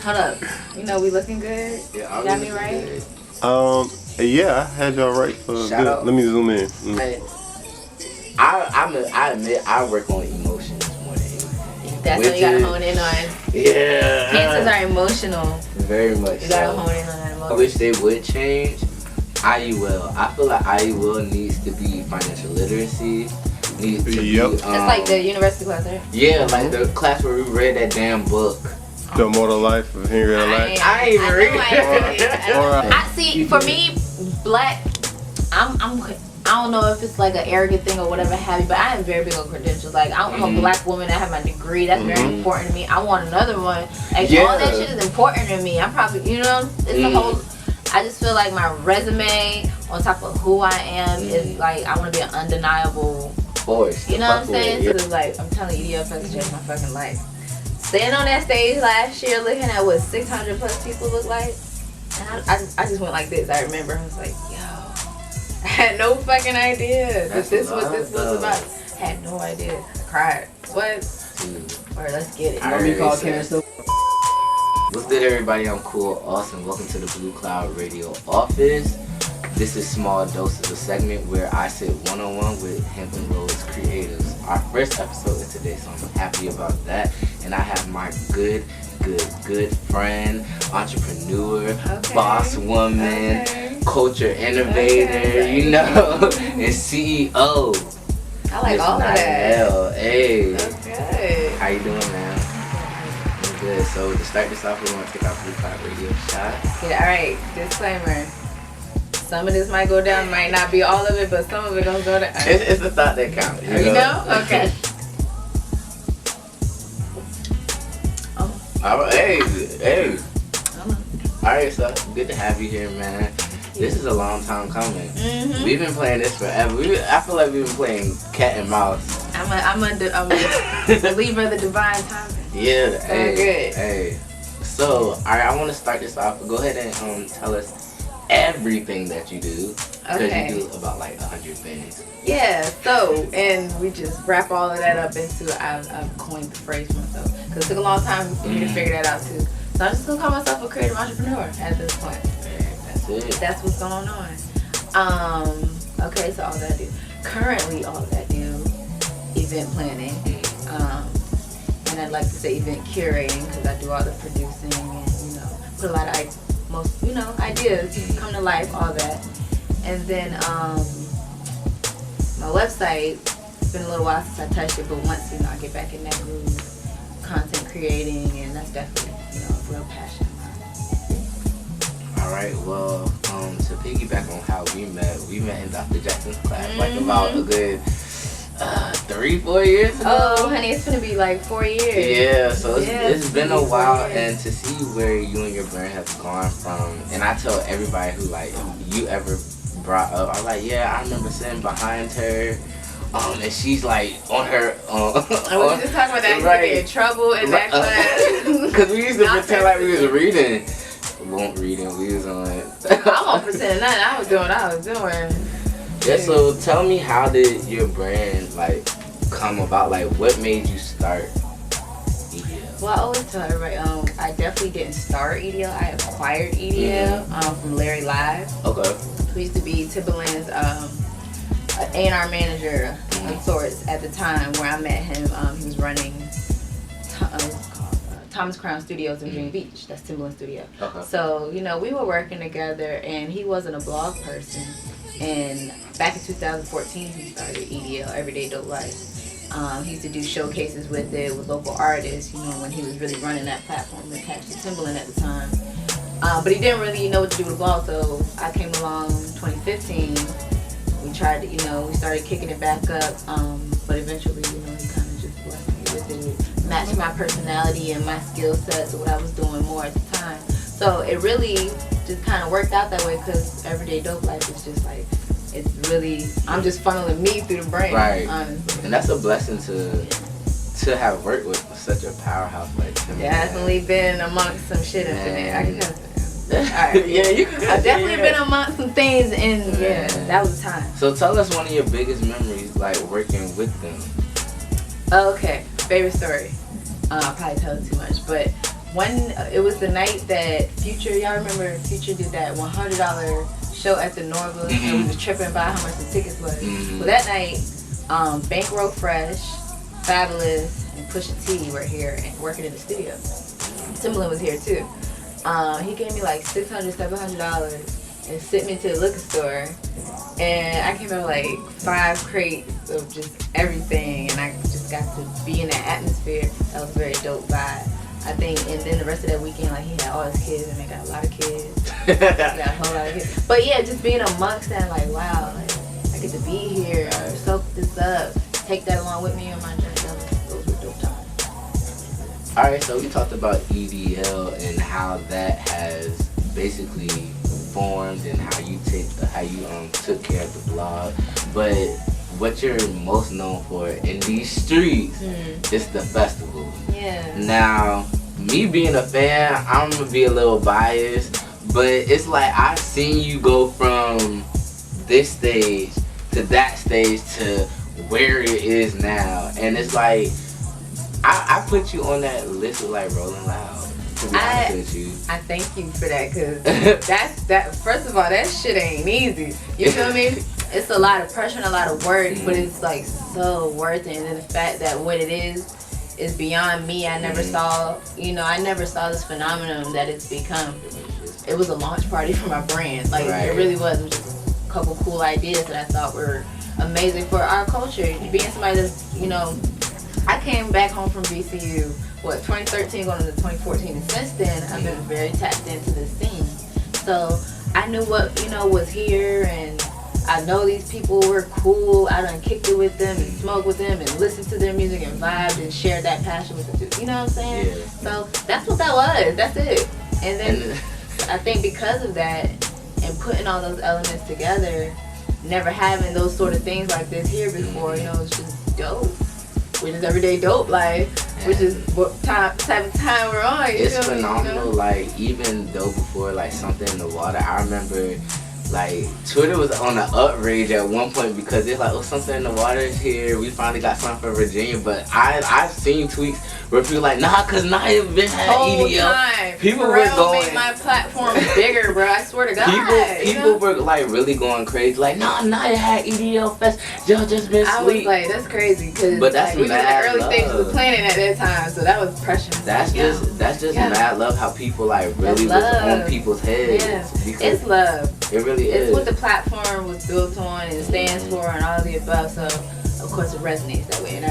Hold up. You know we looking good? Yeah, You got me right? Good. Yeah, I had y'all right for Shout good. out. Let me zoom in. I admit I work on emotions more than anything. That's what you gotta hone in on. Yeah. Cancers are emotional. Very much. You gotta hone in on that emotion. I wish they would change IUL. I feel like IUL needs to be financial literacy. Needs to be. That's like the university class, right? Yeah, like the class where we read that damn book. The Immortal Life of Henrietta Lacks. I ain't even read it. I see. For me, black. I don't know if it's like an arrogant thing or whatever have you, but I am very big on credentials. Like I'm a black woman. I have my degree. That's very important to me. I want another one. Like all that shit is important to me. I'm probably, you know, it's the whole. I just feel like my resume on top of who I am is like I want to be an undeniable voice. You know what I'm saying? So it's like I'm telling you, EDL Fest changed my fucking life. Standing on that stage last year, looking at what 600 plus people look like, and I just went like this. I remember I was like, yo, I had no fucking idea that this what this was about. I had no idea. I cried. What? Alright, let's get it. Let me call Karen still. What's good, everybody? I'm Cool, Aus, and welcome to the Blue Cloud Radio office. This is Small Doses, a segment where I sit one-on-one with Hemp and Rose creatives. Our first episode is today, so I'm happy about that. And I have my good friend, entrepreneur, boss woman, culture innovator, you know, and CEO. I like all of Niyah that. Nel. Hey. Okay. How you doing, man? I'm good. So to start this off, we're going to take our Blue Cloud Radio shot. Yeah, alright. Disclaimer. Some of this might go down, might not be all of it, but some of it gonna go down. It's the thought that counts. You know? Okay. Alright, hey. Alright, so good to have you here, man. This is a long time coming. We've been playing this forever. I feel like we've been playing cat and mouse. I'm a believer of the divine timing. Yeah, So hey, good. Hey. So, alright, I want to start this off. Go ahead and tell us everything that you do. Because you do about like 100 things. Yeah, so, and we just wrap all of that up into, I've coined the phrase for myself. Because it took a long time for me to figure that out too. So I'm just going to call myself a creative entrepreneur at this point. That's it. That's what's going on. Okay, so all that I do. Currently, all that I do, event planning. And I'd like to say event curating because I do all the producing and, you know, put a lot of ideas come to life, all that. And then my website, it's been a little while since I touched it, but once, you know, I get back in that groove, content creating, and that's definitely, you know, a real passion of mine. Alright, well, to piggyback on how we met in Dr. Jackson's class, like about a good 3-4 years ago. Oh, honey, it's gonna be like 4 years. Yeah, so it's been a while, years. and to see where you and your brand have gone from, and I tell everybody who like you ever brought up, I'm like, yeah, I remember sitting behind her, and she's like on her. And we were just talking about that, right. In trouble in that class. Because we used to pretend like we was reading. We weren't reading, we was on it. I won't pretend nothing. I was doing what I was doing. Yeah, so tell me, how did your brand like come about? Like, what made you start EDL? Well, I always tell everybody, I definitely didn't start EDL. I acquired EDL from Larry Live. Okay. Who used to be Timbaland's A&R manager of sorts at the time where I met him. He was running Thomas Crown Studios in Virginia Beach. That's Timbaland Studio. Okay. So, you know, we were working together, and he wasn't a blog person. And back in 2014, he started EDL, EverydayDopeLife. He used to do showcases with it with local artists, you know, when he was really running that platform attached to Timbaland at the time. But he didn't really know what to do with the blog, so I came along in 2015. We tried to, you know, we started kicking it back up, but eventually, you know, he kind of just blessed me with it. Matched my personality and my skill sets of what I was doing more at the time. So it really just kind of worked out that way because Everyday Dope Life is just like, it's really, I'm just funneling me through the brain, right. Honestly. And that's a blessing to have worked with such a powerhouse like him. Definitely been amongst some shit in there. I can tell you. Right. Yeah, you can. I've definitely been amongst some things, and yeah, that was the time. So tell us one of your biggest memories, like working with them. Okay, favorite story. I'll probably tell it too much, but it was the night that Future, y'all remember Future did that $100 show at the Norville, and we was tripping about how much the tickets was. Well, that night, Bankroll Fresh, Fabulous, and Pusha T were here and working in the studio. Timbaland was here too. He gave me like $600, $700 and sent me to the liquor store, and I came out with like 5 crates of just everything, and I just got to be in that atmosphere. That was a very dope vibe, I think. And then the rest of that weekend, like, he had all his kids, and they got a lot of kids. Got a whole lot of kids. But yeah, just being amongst that, like, wow, like, I get to be here, soak this up, take that along with me on my journey. Those were dope times. Alright, so we talked about EDL and how that has basically formed and how you took care of the blog. But what you're most known for in these streets is the festival. Yeah. Now, me being a fan, I'm gonna be a little biased, but it's like I've seen you go from this stage to that stage to where it is now, and it's like I put you on that list with like Rolling Loud. To be honest with you. I thank you for that, cause that. First of all, that shit ain't easy. You feel me? It's a lot of pressure and a lot of work, but it's like so worth it. And then the fact that what it is beyond me. I never saw, I never saw this phenomenon that it's become. It was a launch party for my brand. Like, it really was. It was just a couple cool ideas that I thought were amazing for our culture. Being somebody that's, I came back home from VCU, 2013 going into 2014, and since then I've been very tapped into this scene. So I knew what, was here, and I know these people were cool. I done kicked it with them and smoked with them and listened to their music and vibed and shared that passion with them too. You know what I'm saying? Yeah. So that's what that was. That's it. And then I think because of that and putting all those elements together, never having those sort of things like this here before, it's just dope. Which is Everyday Dope Life, which is what type of time we're on. It's phenomenal. Like, even though before, like, something in the water, I remember, like, Twitter was on an outrage at one point because it's like, oh, something in the water is here. We finally got something from Virginia. But I've seen tweets where people like, nah, cause Niyah been had EDL. Time. People Pharrell were going. made my platform bigger, bro. I swear to God. People were like really going crazy. Like, nah, Niyah had EDL Fest. Y'all just been I sleep. was like, that's crazy, cause but that's we was in the mad early love. stages of planning at that time, so that was precious. That's just mad love how people like really was on people's heads. Yeah. Because It's love. It really It's is. what the platform was built on and stands for and all of the above. So of course it resonates that way. And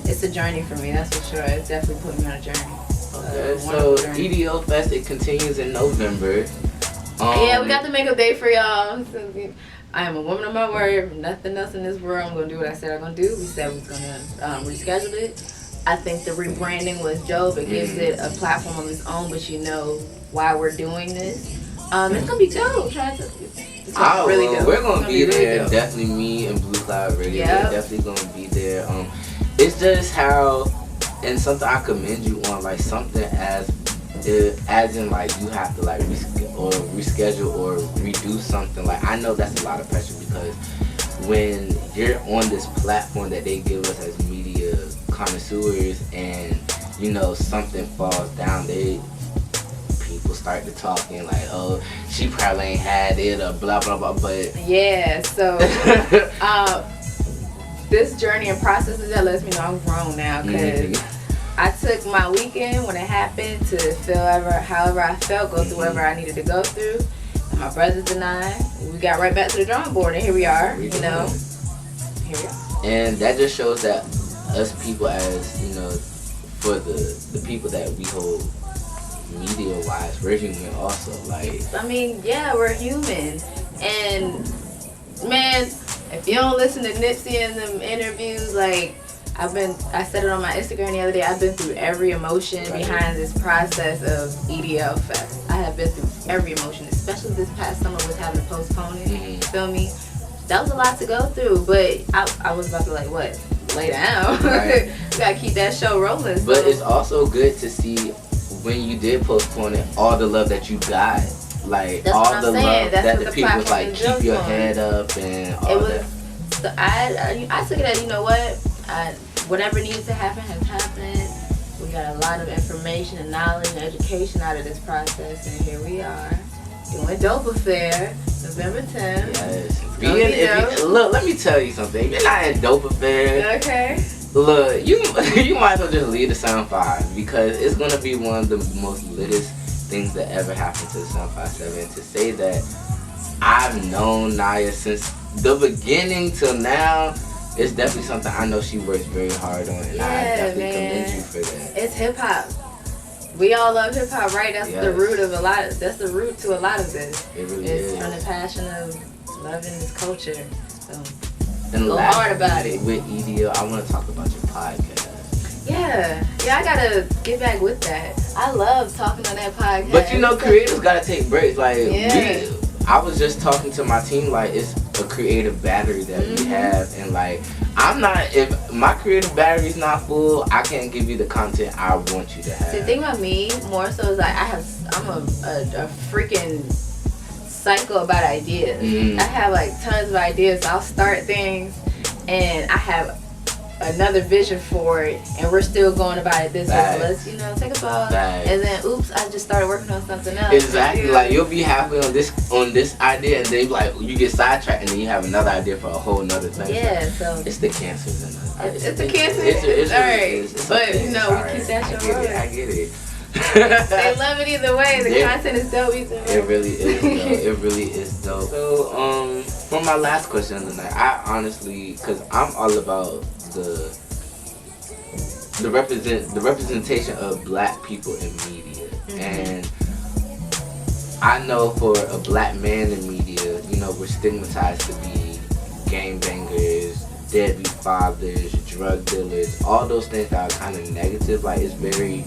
it's a journey for me. That's for sure. It's definitely put me on a journey. Okay, so EDL Fest, it continues in November. Yeah, we got the makeup day for y'all. I am a woman of my word. Nothing else in this world. I'm gonna do what I said I'm gonna do. We said we was gonna reschedule it. I think the rebranding was dope. It gives it a platform of its own, but why we're doing this. It's gonna be dope. Really dope. We're gonna be there. Really definitely me and Blue Cloud Radio. Yep. We're definitely gonna be there. It's just how, and something I commend you on, like something as in like you have to like reschedule or redo something. Like, I know that's a lot of pressure because when you're on this platform that they give us as media connoisseurs and something falls down, people start to talking like, oh, she probably ain't had it or blah blah blah. But yeah, so this journey and process that lets me know I'm grown now, because I took my weekend when it happened to feel however I felt, go through whatever I needed to go through. And my brothers and I, we got right back to the drawing board, and here we are. Here we are. And that just shows that us people, as for the people that we hold media wise, we're human also. Like, I mean, yeah, we're human. And man, if you don't listen to Nipsey in them interviews, like, I said it on my Instagram the other day, I've been through every emotion behind this process of EDL Fest. I have been through every emotion, especially this past summer with having to postpone it. You feel me? That was a lot to go through, but I was about to lay down. Right. We gotta keep that show rolling. So. But it's also good to see when you did postpone it, all the love that you got. Like, that's all the love that the people was like, keep your head up and all that. So I took it as, whatever needs to happen has happened. We got a lot of information and knowledge and education out of this process, and here we are doing Dope Affair, November 10th. Yes. Look, let me tell you something. If you're not at Dope Affair, okay. Look, you might as well just leave the Sound 5 because it's gonna be one of the most littest things that ever happened to the Sound 57. To say that I've known Niyah since the beginning till now, it's definitely something I know she works very hard on, and I definitely commend you for that. It's hip hop. We all love hip hop, right? That's the root of a lot. That's the root to a lot of this. It really is. It's from the passion of loving this culture. So. And go hard about it. With EDL, I want to talk about your podcast. Yeah, I gotta get back with that. I love talking on that podcast. But you know, creators gotta take breaks. Like, I was just talking to my team, like, it's a creative battery that we have, and like, if my creative battery's not full, I can't give you the content I want you to have. See, the thing about me more so is like I'm a freaking psycho about ideas. I have like tons of ideas. So I'll start things and I have another vision for it, and we're still going about it this way. So let's take a pause, and then oops, I just started working on something else. Exactly. Like you'll be halfway on this idea, and then like you get sidetracked, and then you have another idea for a whole nother thing. Yeah. So it's the cancers in us. It's the cancer. It's alright. But okay. We keep that show rolling. I get it. They love it either way. The content is dope either way. It really is dope. It really is dope. So for my last question of the night, I honestly, because I'm all about the representation of black people in media, and I know for a black man in media, we're stigmatized to be gangbangers, deadbeat fathers, drug dealers, all those things that are kind of negative. Like it's very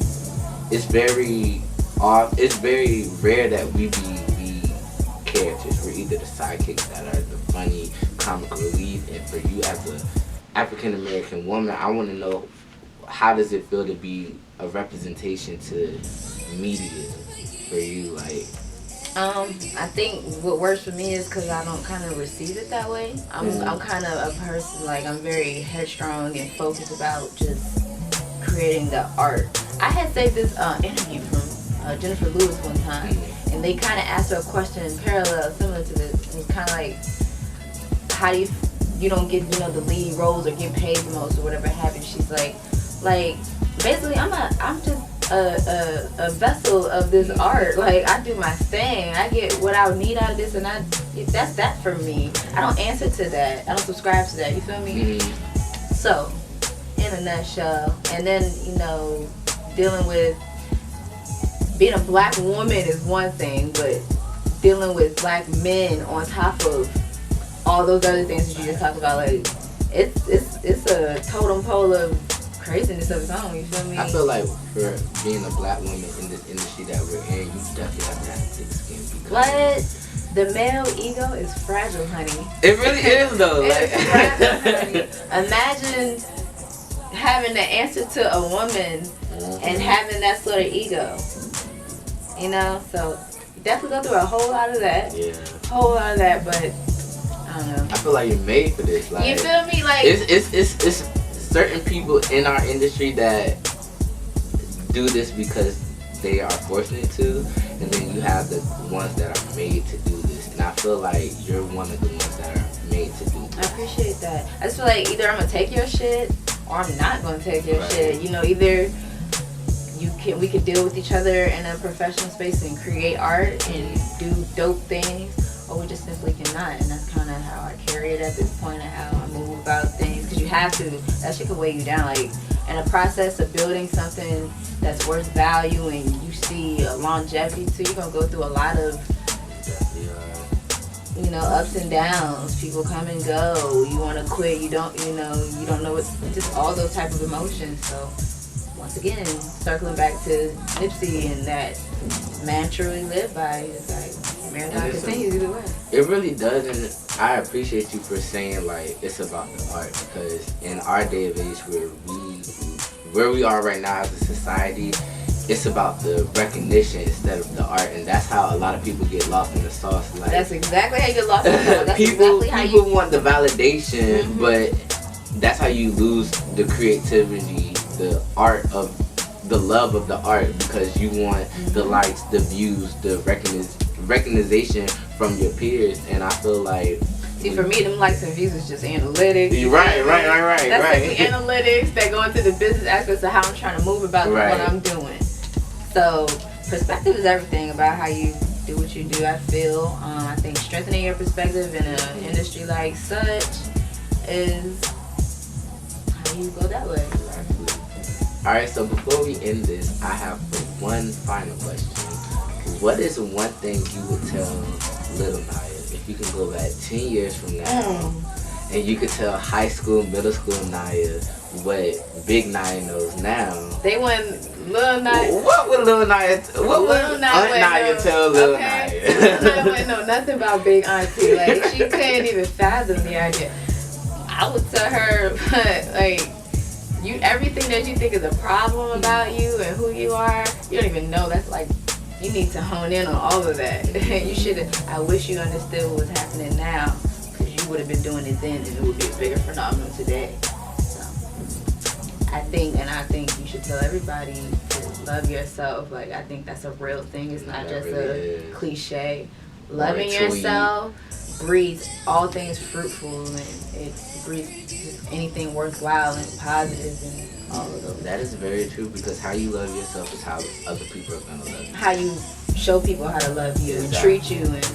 rare that we be characters. We're either the sidekicks that are the funny comic relief, and for you as a African American woman, I want to know, how does it feel to be a representation to media for you? Like, I think what works for me is because I don't kind of receive it that way. I'm kind of a person, like, I'm very headstrong and focused about just creating the art. I had saved this interview from Jennifer Lewis one time, and they kind of asked her a question in parallel similar to this. It was kind of like, how do you don't get the lead roles or get paid the most or whatever have you. She's like basically I'm just a vessel of this art. Like I do my thing, I get what I would need out of this, and that's that for me. I don't answer to that, I don't subscribe to that, you feel me? So in a nutshell, and then dealing with being a black woman is one thing, but dealing with black men on top of all those other things that you just talked about, like it's a totem pole of craziness of its own, you feel me? I feel like for being a black woman in this industry that we're in, you definitely have to have thick skin. What? The male ego is fragile, honey. It really is though. It's fragile, honey. Imagine having to answer to a woman and having that sort of ego. So definitely go through a whole lot of that. Yeah. Whole lot of that, but I don't know. I feel like you're made for this. Like, you feel me? Like it's certain people in our industry that do this because they are fortunate to, and then you have the ones that are made to do this. And I feel like you're one of the ones that are made to do this. I appreciate that. I just feel like either I'm gonna take your shit or I'm not gonna take your shit. Either we could deal with each other in a professional space and create art and do dope things, or we just simply cannot. And that's kind of how I carry it at this point, and how I move about things, because you have to. That shit can weigh you down. Like in a process of building something that's worth value and you see a longevity to, you're gonna go through a lot of ups and downs. People come and go. You want to quit. You don't know what. Just all those type of emotions. So once again, circling back to Nipsey and that mantra we live by, it's like marathon continues either way. It really does, and I appreciate you for saying like it's about the art, because in our day of age where we are right now as a society, it's about the recognition instead of the art, and that's how a lot of people get lost in the sauce. Like, that's exactly how you get lost in the sauce. That's people exactly how want the validation, but that's how you lose the creativity, the art of the love of the art because you want the likes, the views, the recognition from your peers, and I feel like. See, for me, them likes and views is just analytics. Right. That's simply analytics that go into the business aspects of how I'm trying to move about what I'm doing. So, perspective is everything about how you do what you do, I feel. I think strengthening your perspective in an industry like such is how you go that way. Alright, so before we end this, I have one final question. What is one thing you would tell little Niyah if you can go back 10 years from now and you could tell high school, middle school Niyah what big Niyah knows now? They wouldn't, Lil Niyah. What would Lil Niyah, what would Aunt Niyah tell Lil Niyah? Lil Niyah wouldn't know nothing about Big Auntie. Like, she couldn't even fathom the idea. I would tell her, like, everything that you think is a problem about you and who you are, you don't even know. That's like, you need to hone in on all of that. You should have. I wish you understood what was happening now, because you would have been doing it then, and it would be a bigger phenomenon today. So, I think you should tell everybody to love yourself. Like, I think that's a real thing. It's not just a cliche. Loving yourself breeds all things fruitful, and it breeds just anything worthwhile and positive and all of those. That is very true, because how you love yourself is how other people are going to love you. How you show people how to love you and treat you. And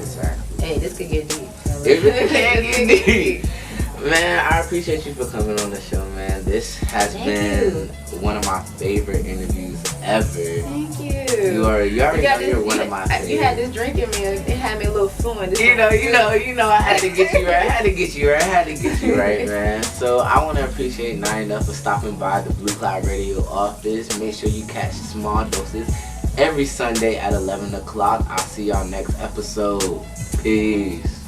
hey, this could get deep. It really can get deep. Man, I appreciate you for coming on the show, man. This has been one of my favorite interviews ever. Thank you. You already know you're one of my favorites. You had this drink in me. It had me a little fluent. You know, I had to get you right. I had to get you right, man. So I want to appreciate Niyah Nel for stopping by the Blue Cloud Radio office. Make sure you catch Small Doses every Sunday at 11 o'clock. I'll see y'all next episode. Peace.